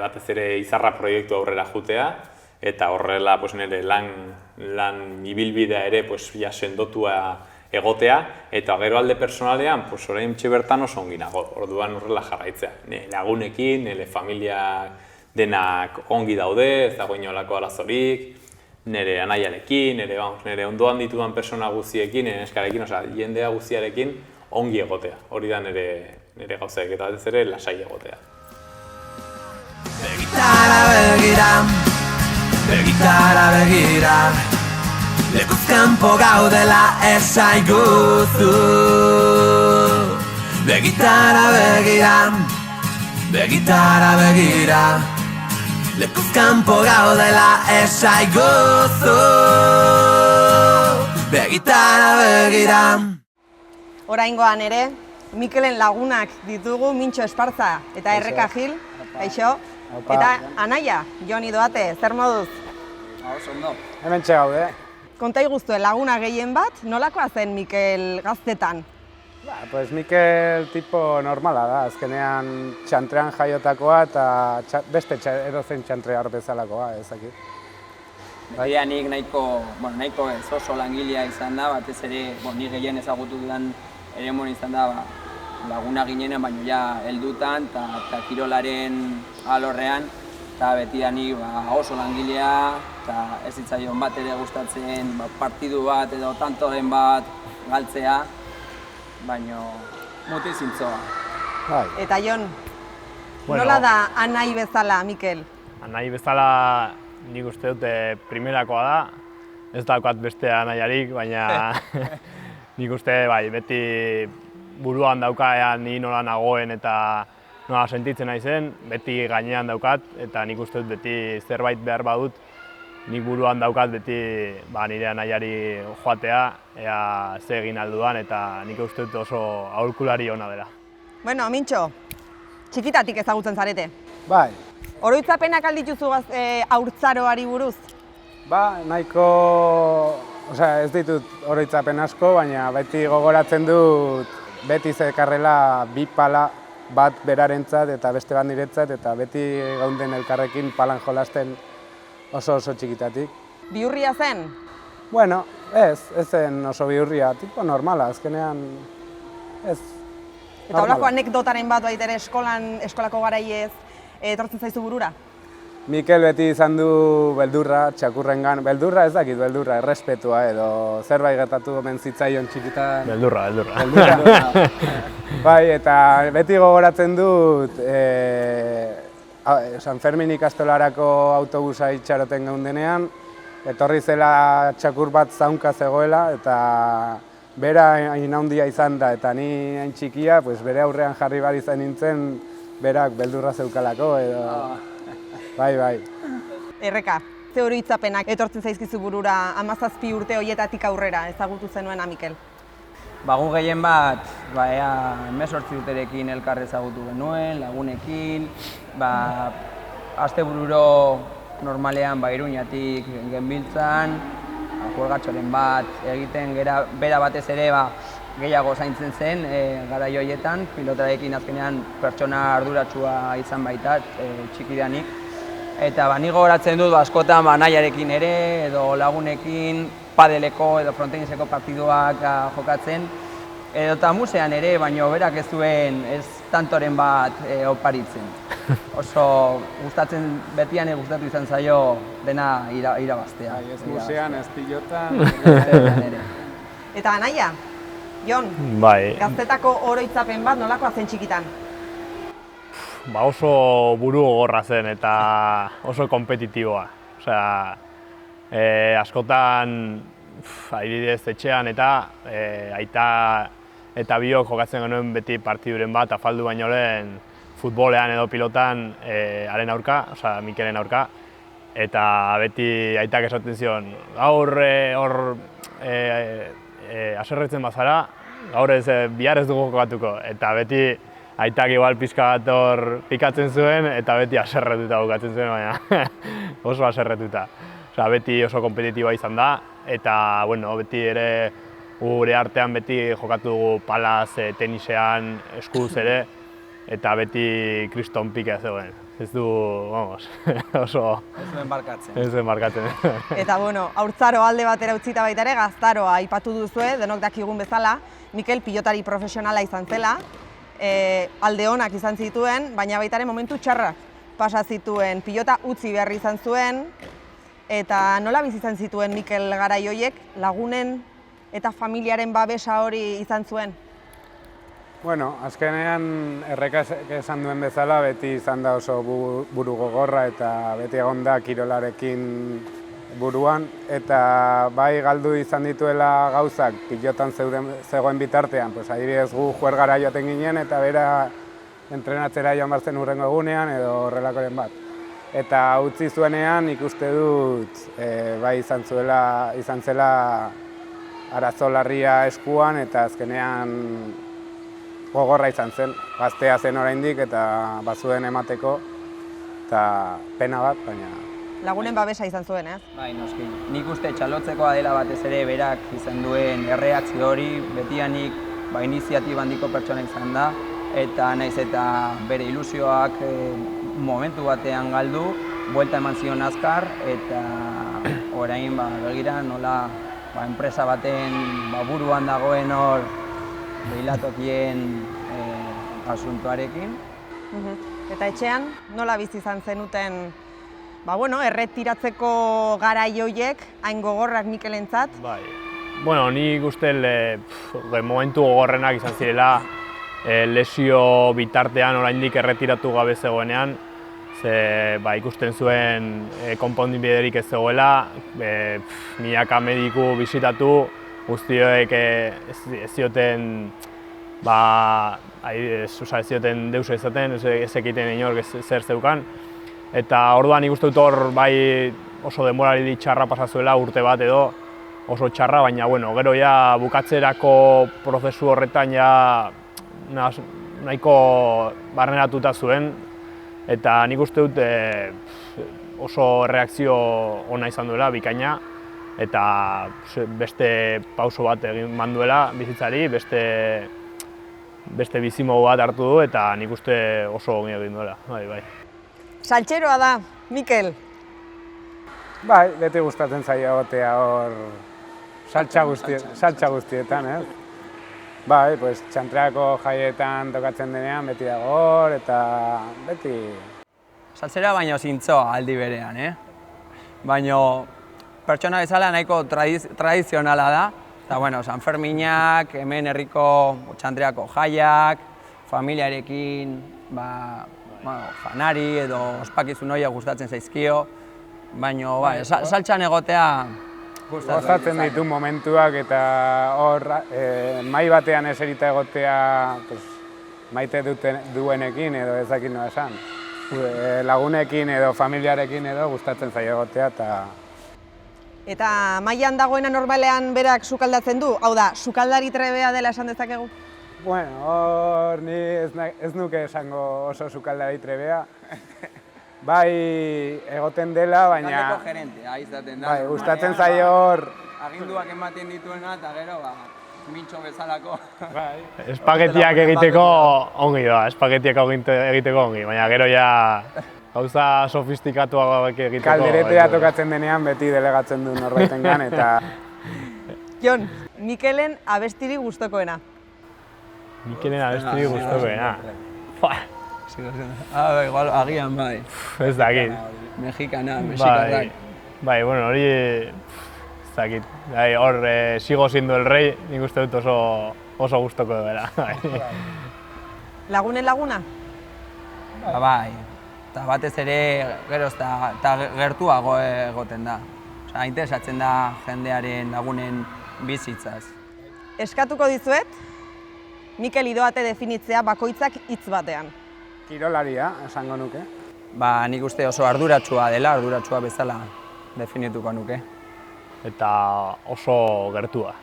batez ere izarra proiektu aurrera jutea, eta horrela nire lan ibilbidea ere sendotua egotea, eta gero alde personalean orain bertan oso ongi nago, orduan horrela jarraitzea. Nire lagunekin, nire familia denak ongi daude, ez dago inolako arazorik, nire anaiarekin, nire ondoan ditudan persona guztiekin, nire neskarekin, jendea guztiarekin ongi egotea. Hori da nire gauzaek eta ez ere lasai egotea. Begitara begira, lekuz kanpo gaudela esaiguzu. Begitara begira, lekuz kanpo gaudela esaiguzu. Begitara begira. Oraingoan ere, Mikelen lagunak ditugu, Mintxo Espartza eta Erreka Gil, kaixo. Eta anaia, Joni Doate, zer moduz? Ondo. Hementxe gaude. Konta iguztue laguna gehien bat, nolakoa zen Mikel gaztetan? Pues Mikel tipo normala da, azkenean txantrean jaiotakoa eta beste edozein txantrear bezalakoa, ezakit. Baina nik nahiko ez oso langilea izan da, batez ere ni gehien ezagutu dudan eremuen izan da laguna ginenen, baina ja heldutan eta kirolaren alorrean, eta beti da nik oso langilea, eta ez zitzaion bat ere gustatzen partidu bat edo tantoren bat galtzea, baina muti zintzoa. Eta Jon, nola da anai bezala, Mikel? Anai bezala nik uste dute primerakoa da, ez daukat beste anaiarik, baina nik uste beti buruan dauka ni nola nagoen eta nola sentitzen naizen, beti gainean daukat, eta nik uste dut beti zerbait behar badut, nik buruan daukat beti nire anaiari joatea, ea ze egin alduan, eta nik uste dut oso aholkulari ona dela. Bueno, Mintxo, txikitatik ezagutzen zarete. Bai. Oroitzapenak aldituzu haurtzaroari buruz? Nahiko, ez ditut oroitzapen asko, baina beti gogoratzen dut beti zekarrela bi pala bat berarentzat eta beste bat niretzat, eta beti gaunden elkarrekin palan jolasten oso txikitatik. Bihurria zen? Bueno, ez zen oso bihurria, tipo normala, azkenean ez. Eta holako anekdotaren bat baitere eskolako garaiez etortzen zaizu burura? Mikel beti izan du beldurra, txakurrengan, beldurra ez dakit, beldurra, errespetua edo zerbait gertatu omen zitzaion txikitan. Beldurra. Bai, eta beti gogoratzen dut San Fermin ikastolarako autobusa itxaroten geundenean, etorri zela txakur bat zaunka zegoela, eta bera hain handia izan da, eta ni hain txikia, bere aurrean jarri bar izan nintzen, berak beldurra zeukalako edo... Bai. Erreka, ze oroitzapenak etortzen zaizkizu burura 17 urte horietatik aurrera ezagutu zenuena Mikel? Gu gehien bat, 18 urterekin elkar ezagutu genuen, lagunekin, astebururo normalean Iruñatik genbiltzan, juergatxoren bat egiten, bera batez ere gehiago zaintzen zen garai horietan, pilotarekin azkenean pertsona arduratsua izan baita, txikidanik. Eta ni gogoratzen dut askotan nahiarekin ere, edo lagunekin, padeleko edo fronteniseko partiduak jokatzen, edo eta musean ere, baina berak ez duen ez tantoren bat oparitzen. Oso betian gustatu izan zaio dena irabaztea. Ez musean, ez pilotan. Eta anaia, Jon, Bai, gaztetako oroitzapen bat nolakoa zen txikitan? oso buru gogorra zen eta oso kompetitiboa. Osea, askotan adibidez etxean eta aita eta biok jokatzen genuen beti partiduren bat afaldu baino lehen futbolean edo pilotan haren aurka, osea Mikelen aurka, eta beti aitak esaten zion, gaur hor haserretzen bazara, gaur bihar ez dugu jokatuko, eta beti aitak igual pixka bat hor pikatzen zuen eta beti haserretuta bukatzen zuen, baina oso haserretuta. Osea, beti oso kompetitiboa izan da, eta bueno, beti ere gure artean beti jokatu dugu palaz, tenisean, eskuz ere, eta beti kriston pika zegoen. Ez du, vamos, oso... Ez duen barkatzen. Ez duen barkatzen. Eta bueno, haurtzaro alde batera utzita baita ere, gaztaroa aipatu duzue, denok dakigun bezala, Mikel pilotari profesionala izan zela, alde onak izan zituen, baina baita ere momentu txarrak pasa zituen, pilota utzi behar izan zuen, eta nola bizi izan zituen Mikel garai horiek, lagunen eta familiaren babesa hori izan zuen? Bueno, azkenean errekaz esan duen bezala beti izan da oso buru gogorra eta beti egon da kirolarekin buruan, eta bai galdu izan dituela gauzak pilotan zegoen bitartean, pues adibidez gu juergara joaten ginen eta bera entrenatzera joan barzen hurrengo egunean edo horrelakoren bat. Eta utzi zuenean ikuste dut bai izan zela arazo larria eskuan eta azkenean gogorra izan zen, gaztea zen oraindik eta bazuen emateko eta pena bat, baina... Lagunen babesa izan zuen, ez? Bai, noski. Nik uste txalotzekoa dela batez ere berak izan duen erreakzio hori, betianik iniziatiba handiko pertsona izan da, eta naiz eta bere ilusioak momentu batean galdu, buelta eman zion azkar, eta orain begira nola enpresa baten buruan dagoen hor behilatokien asuntoarekin. Eta etxean nola bizi izan zenuten erretiratzeko garai horiek, hain gogorrak Mikelentzat? Bai. Bueno, nik uste momentu gogorrenak izan zirela lesio bitartean oraindik erretiratu gabe zegoenean, ze ikusten zuen konponbiderik ez zegoela, milaka mediku bisitatu, guztioek ez zioten ez zioten deusa izaten, ez ekiten inork zer zeukan. Eta orduan nik uste dut hor oso denboraldi txarra pasazuela, urte bat edo oso txarra, baina bueno, gero ja bukatzerako prozesu horretan ja nahiko barneratuta zuen, eta nik uste dut oso reakzio ona izan duela, bikaina, eta beste pauso bat egin manduela bizitzari, beste bizimodu bat hartu du, eta nik uste oso ongi egin duela. Bai. Saltxeroa da, Mikel? Bai, beti gustatzen zaio egotea hor saltza guztietan, ez? Bai, pues txantreako jaietan tokatzen denean beti dago hor, eta beti... Saltzera baino zintzoa aldi berean, Baino pertsona bezala nahiko tradizionala da, eta bueno, San Ferminak, hemen herriko txantreako jaiak, familiarekin, janari edo ospakizun horiek gustatzen zaizkio, baina saltxan egotea gozatzen ditu momentuak eta hor mai batean eserita egotea maite duenekin edo ez dakit nola esan. Lagunekin edo familiarekin edo gustatzen zaio egotea eta... Eta mailan dagoena normalean berak sukaldatzen du? Hau da, sukaldari trebea dela esan dezakegu? Bueno, hor ni ez nuke esango oso sukaldari trebea. Bai egoten dela, baina... Taldeko gerentea izaten da. Bai, gustatzen zaio hor aginduak ematen dituena, eta gero, mintxo bezalako. Espagetiak egiteko ongi da, espagetiak egiteko ongi, baina gero ja gauza sofistikatuagoak egiteko. Kalderetea tokatzen denean beti delegatzen du norbaitengan eta... Jon, Mikelen abestiri gustokoena. Mikelen abestiri gustokoena. Igual, agian bai. Ez dakit. Mexikana, mexikarrak. Bai, bueno, hori... Ez dakit. Hor, sigo siendo el rey, nik uste dut oso gustoko dela. Lagunen laguna? Bai, eta batez ere gero eta gertuago egoten da. Osea, interesatzen da jendearen lagunen bizitzaz. Eskatuko dizuet, Mikel Idoate definitzea bakoitzak hitz batean. Kirolaria, esango nuke. Nik uste oso arduratsua dela, arduratsua bezala definituko nuke. Eta oso gertua.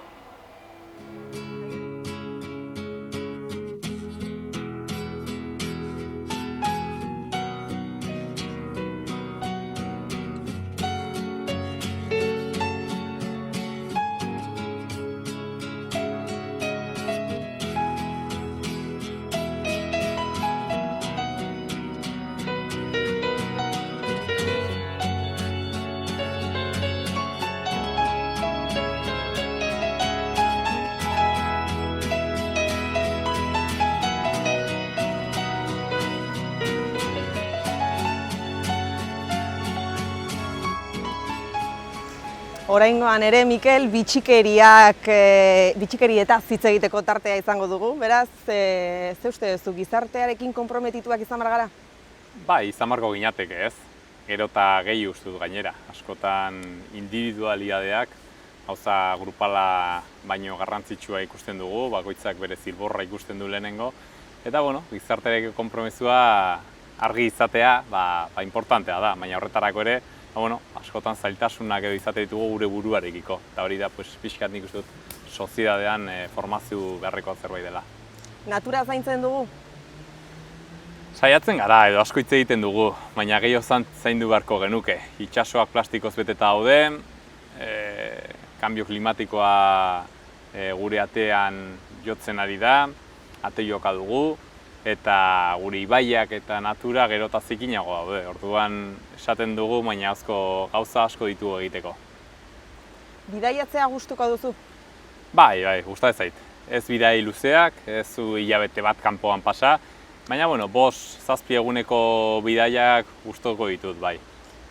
Oraingoan ere, Mikel, bitxikerietaz hitz egiteko tartea izango dugu. Beraz, ze uste duzu, gizartearekin konprometituak izan behar gara? Bai, izan beharko ginateke, ez? Gero eta gehi uste dut gainera. Askotan individualidadeak, gauza grupala baino garrantzitsua ikusten dugu, bakoitzak bere zilborra ikusten du lehenengo. Eta, bueno, gizartearekin konpromezua argi izatea, importantea da, baina horretarako ere, askotan zailtasunak edo izate ditugu gure buruarekiko. Eta hori da, pixkat nik uste dut, soziedadean formazio beharreko zerbait dela. Natura zaintzen dugu? Saiatzen gara, edo asko hitz egiten dugu, baina gehiago zaindu beharko genuke. Itsasoak plastikoz beteta daude, kanbio klimatikoa gure atean jotzen ari da, ate joka dugu, eta gure ibaiak eta natura gero eta zikinago daude. Orduan esaten dugu, baina gauza asko ditugu egiteko. Bidaiatzea gustuko duzu? Bai, gustatzen zait. Ez bidai luzeak, ez zu hilabete bat kanpoan pasa, baina, 5-7 eguneko bidaiak gustuko ditut, bai.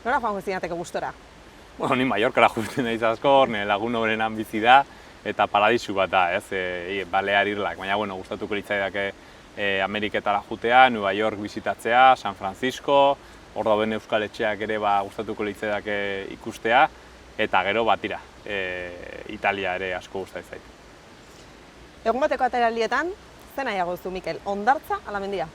Nora joango zinateke gustora? Ni Mallorcara joaten naiz asko, nire lagun hoberenan bizi da, eta paradisu bat da, ez, Balear Irlak. Baina, gustatuko litzaidake Ameriketara jutea, New York bisitatzea, San Francisco, hor dauden euskal etxeak ere gustatuko litzaidake ikustea, eta gero batira, Italia ere asko gustatzen zait. Egun bateko ateraldietan, ze nahiago duzu, Mikel, hondartza ala mendia?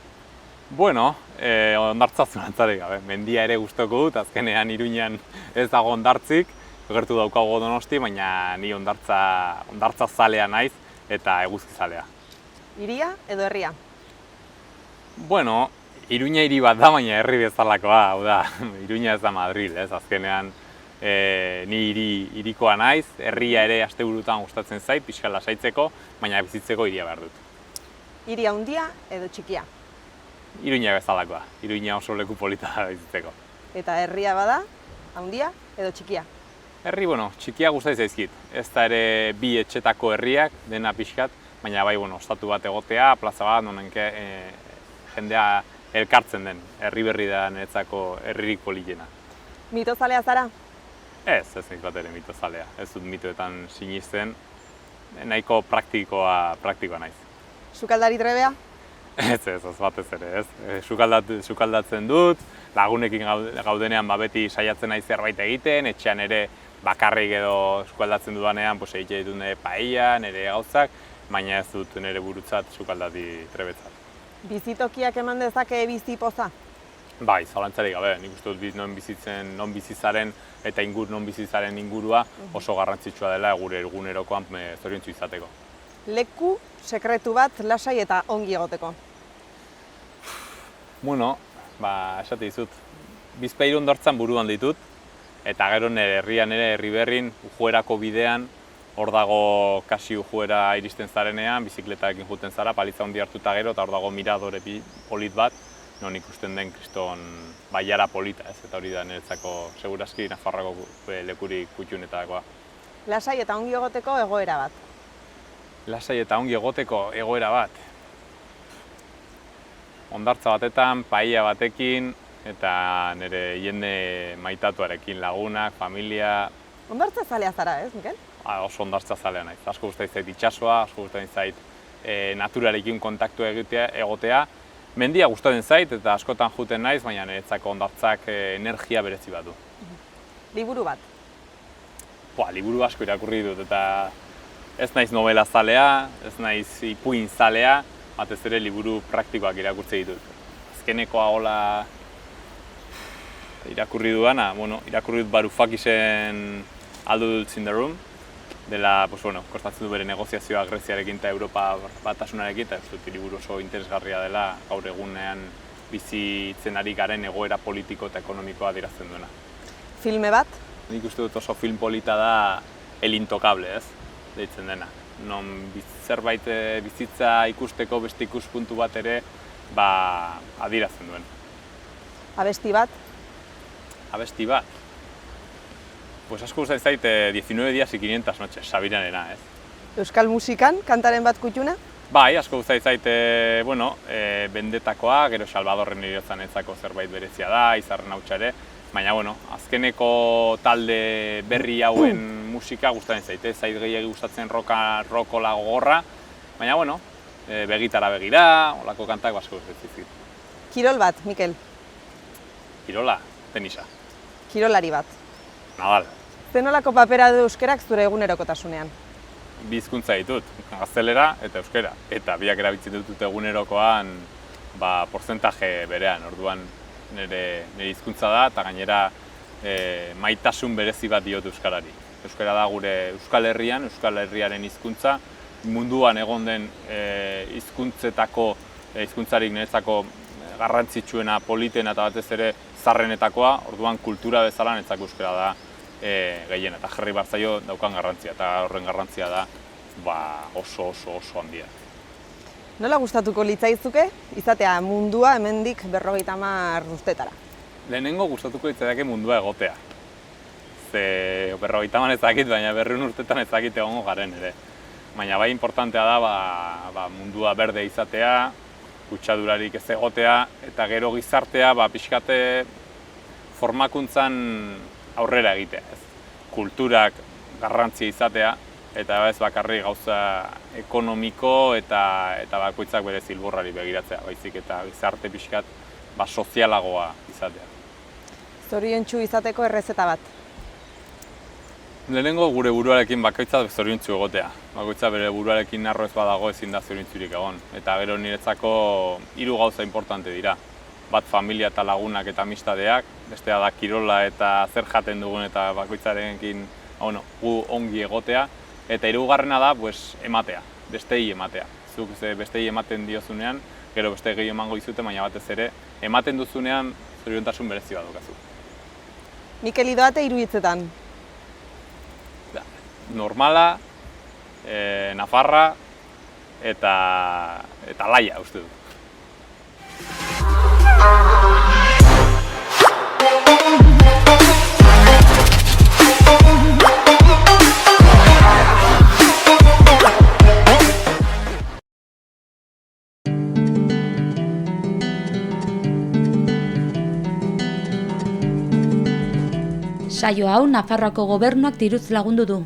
Hondartza zurantzarik gabe. Mendia ere gustoko dut, azkenean Iruñan ez dago hondartzik, gertu daukago Donosti, baina ni hondartza zalea naiz eta eguzki zalea. Hiria edo herria? Iruña hiri bat da, baina herri bezalakoa, hau da, Iruña ez da Madrid, ez, azkenean ni hirikoa naiz, herria ere asteburutan gustatzen zait, pixka lasaitzeko, baina bizitzeko hiria behar dut. Hiri handia edo txikia? Iruña bezalakoa, Iruña oso leku polita da bizitzeko. Eta herria bada, handia edo txikia? Herri, txikia gustatzen zaizkit. Ez da ere bi etxetako herriak, dena pixkat, baina bai, ostatu bat egotea, plaza bat, nonenke jendea elkartzen den, herri berri da niretzako herririk politena. Mitozalea zara? Ez nik bat ere mitozalea. Ez dut mitoetan sinisten, nahiko praktikoa naiz. Sukaldari trebea? Ez batez ere, ez. Sukaldatzen dut, lagunekin gaudenean beti saiatzen naiz zerbait egiten, etxean ere bakarrik edo sukaldatzen dudanean egiten ditut nire paella, nire gauzak, baina ez dut nire burutzat sukaldati trebetzat. Bizitokiak eman dezake bizi poza? Bai, zalantzarik gabe, nik uste dut non bizitzaren eta non bizitzaren ingurua oso garrantzitsua dela gure egunerokoan zoriontsu izateko. Leku sekretu bat lasai eta ongi egoteko? Esate dizut, bizpahiru hondartzan buruan ditut, Eta gero nire herrian ere, herri berrin, Ujuerako bidean, hor dago kasi Ujuera iristen zarenean, bizikletarekin juten zara, palitza handi hartuta gero, eta hor dago miradore polit bat, non ikusten den kriston baiara polita, ez? Eta hori da niretzako segurazki Nafarroako lekurik kutxunetakoa. Lasai eta ongi egoteko egoera bat. Lasai eta ongi egoteko egoera bat. Hondartza batetan, paella batekin, eta nire jende maitatuarekin, lagunak, familia. Hondartza zalea zara, ez, Mikel? Oso hondartza zalea naiz. Asko gustatzen zait itsasoa, asko gustatzen zait naturarekin kontaktu egotea. Mendia gustatzen zait eta askotan joeten naiz, baina niretzako hondartzak energia berezi bat du. Liburu bat. Liburu asko irakurri dut eta ez naiz novela zalea, ez naiz ipuin zalea, batez ere liburu praktikoak irakurtzen ditut. Azkenekoa hola irakurri duana, irakurri dut Varoufakisen Adults in the Room, dela, kostatzen du bere negoziazioa Greziarekin eta Europa batasunarekin, eta ez dut liburu oso interesgarria dela gaur egunean bizitzen ari garen egoera politiko eta ekonomikoa adierazten duena. Filme bat? Nik uste dut oso film polita da El Intocable, ez? Deitzen dena. Non zerbait bizitza ikusteko beste ikuspuntu bat ere adierazten duen. Abesti bat? Abesti bat? Pues asko gustatzen zait 19 días y 500 noches, Sabiranena, ez? Euskal musikan, kantaren bat kutxuna? Bai, asko gustatzen zait, Bendetakoa, gero Salvadorren Heriotzanentzako zerbait berezia da, Izarren hautsa ere, baina, azkeneko talde berri hauen musika gustatzen zait, zait gehiagi gustatzen rokola gogorra, baina, begitara begira, olako kantak asko gustatzen zait. Kirol bat, Mikel? Kirola, tenisa. Kirolari bat? Nadal. Zenolako papera du euskerak zure egunerokotasunean? Bi hizkuntza ditut, gaztelera eta euskera. Eta biak erabiltzen dut egunerokoan portzentaje berean. Orduan nire hizkuntza da eta gainera maitasun berezi bat diot euskarari. Euskara da gure Euskal Herrian, Euskal Herriaren hizkuntza, munduan egon den hizkuntzarik niretzako garrantzitsuena, politena eta batez ere zarrenetakoa, orduan kultura bezala niretzako euskara da gehien, eta jarri behar zaio daukan garrantzia, eta horren garrantzia da oso handia. Nola gustatuko litzaizuke izatea mundua hemendik 50 urtetara? Lehenengo gustatuko litzaiake mundua egotea. Ze 50 ez dakit, baina 100 urtetan ez dakit egongo garen ere. Baina bai importantea da mundua berde izatea, kutsadurarik ez egotea, eta gero gizartea pixkate formakuntzan aurrera egitea. Kulturak garrantzia izatea, eta ez bakarrik gauza ekonomiko eta bakoitzak bere zilborrari begiratzea, baizik eta gizarte pixkat sozialagoa izatea. Zoriontsu izateko errezeta bat? Lehenengo gure buruarekin bakoitza zoriontsu egotea. Bakoitza bere buruarekin narro ez badago ezin da zoriontsurik egon. Eta gero niretzako 3 gauza importante dira. Bat familia eta lagunak eta amistadeak, bestea da kirola eta zer jaten dugun eta bakoitzarekin gu ongi egotea. Eta 3. da ematea, bestei ematea. Zuk bestei ematen diozunean, gero beste gehiago emango dizute, baina batez ere ematen duzunean zoriontasun berezi bat daukazu. Mikel Idoate 3 hitzetan. Normala, Nafarra eta laia, uste dut. Saio hau Nafarroako gobernuak diruz lagundu du.